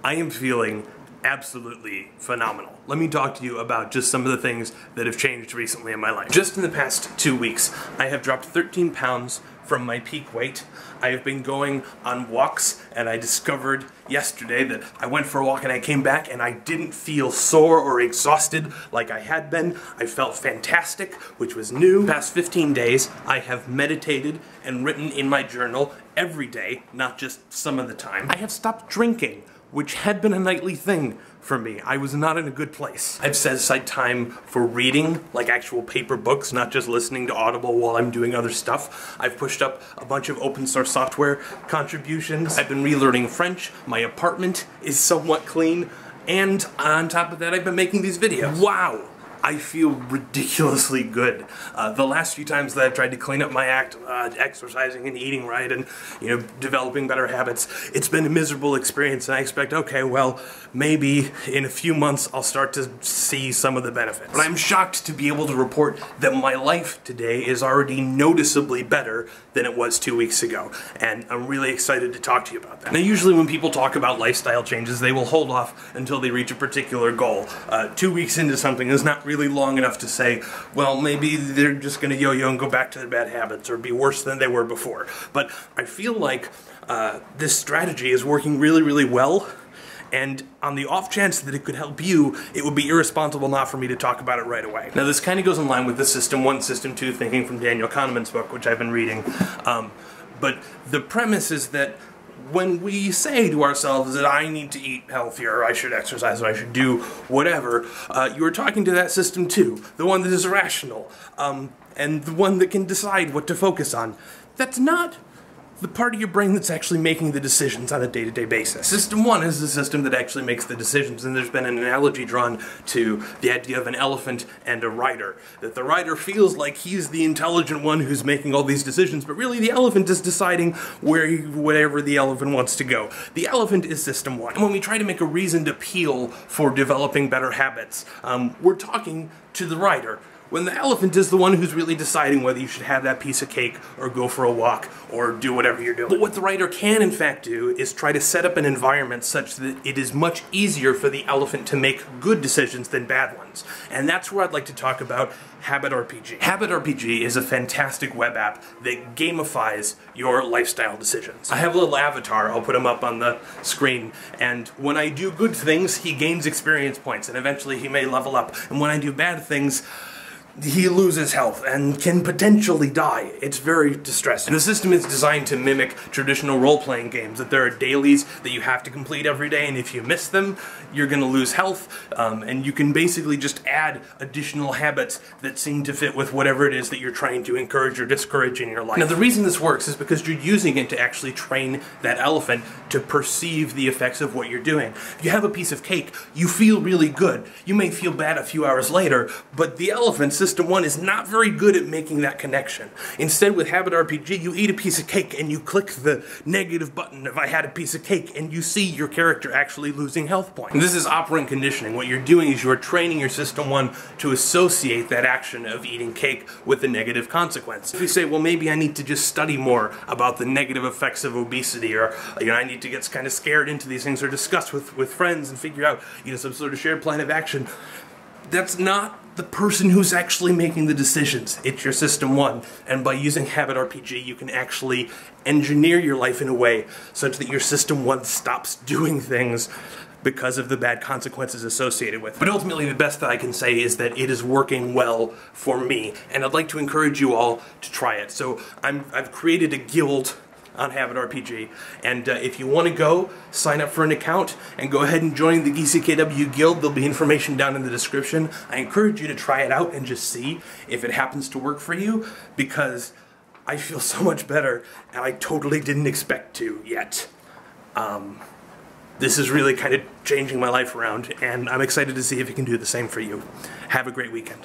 I am feeling absolutely phenomenal. Let me talk to you about just some of the things that have changed recently in my life. Just in the past 2 weeks, I have dropped 13 pounds from my peak weight. I have been going on walks, and I discovered yesterday that I went for a walk and I came back and I didn't feel sore or exhausted like I had been. I felt fantastic, which was new. The past 15 days, I have meditated and written in my journal every day, not just some of the time. I have stopped drinking, which had been a nightly thing for me. I was not in a good place. I've set aside time for reading, like actual paper books, not just listening to Audible while I'm doing other stuff. I've pushed up a bunch of open source software contributions. I've been relearning French. My apartment is somewhat clean. And on top of that, I've been making these videos. Wow! I feel ridiculously good. The last few times that I've tried to clean up my act, exercising and eating right and, developing better habits, it's been a miserable experience, and I expect, okay, well, maybe in a few months I'll start to see some of the benefits. But I'm shocked to be able to report that my life today is already noticeably better than it was 2 weeks ago, and I'm really excited to talk to you about that. Now, usually when people talk about lifestyle changes, they will hold off until they reach a particular goal. 2 weeks into something is not really long enough to say, well, maybe they're just going to yo-yo and go back to their bad habits or be worse than they were before. But I feel like this strategy is working really, really well, and on the off chance that it could help you, it would be irresponsible not for me to talk about it right away. Now, this kind of goes in line with the System 1, System 2 thinking from Daniel Kahneman's book, which I've been reading. But the premise is that when we say to ourselves that I need to eat healthier, or I should exercise, or I should do whatever, you are talking to that system too, the one that is rational, and the one that can decide what to focus on. That's not the part of your brain that's actually making the decisions on a day-to-day basis. System 1 is the system that actually makes the decisions, and there's been an analogy drawn to the idea of an elephant and a rider. That the rider feels like he's the intelligent one who's making all these decisions, but really the elephant is deciding wherever the elephant wants to go. The elephant is System 1. And when we try to make a reasoned appeal for developing better habits, we're talking to the rider, when the elephant is the one who's really deciding whether you should have that piece of cake or go for a walk or do whatever you're doing. But what the writer can in fact do is try to set up an environment such that it is much easier for the elephant to make good decisions than bad ones. And that's where I'd like to talk about HabitRPG. HabitRPG is a fantastic web app that gamifies your lifestyle decisions. I have a little avatar, I'll put him up on the screen, and when I do good things, he gains experience points, and eventually he may level up. And when I do bad things, he loses health and can potentially die. It's very distressing. And the system is designed to mimic traditional role-playing games, that there are dailies that you have to complete every day, and if you miss them, you're going to lose health, and you can basically just add additional habits that seem to fit with whatever it is that you're trying to encourage or discourage in your life. Now, the reason this works is because you're using it to actually train that elephant to perceive the effects of what you're doing. If you have a piece of cake, you feel really good. You may feel bad a few hours later, but the elephant, System 1, is not very good at making that connection. Instead, with HabitRPG, you eat a piece of cake and you click the negative button of I had a piece of cake, and you see your character actually losing health points. And this is operant conditioning. What you're doing is you're training your System 1 to associate that action of eating cake with the negative consequence. If you say, well, maybe I need to just study more about the negative effects of obesity, or I need to get kind of scared into these things or discuss with friends and figure out some sort of shared plan of action, that's not the person who's actually making the decisions. It's your System 1. And by using HabitRPG, you can actually engineer your life in a way such that your System 1 stops doing things because of the bad consequences associated with it. But ultimately, the best that I can say is that it is working well for me, and I'd like to encourage you all to try it. So I've created a guild on HabitRPG, and if you want to go, sign up for an account and go ahead and join the Gisikw Guild. There'll be information down in the description. I encourage you to try it out and just see if it happens to work for you, because I feel so much better, and I totally didn't expect to yet. This is really kind of changing my life around, and I'm excited to see if it can do the same for you. Have a great weekend.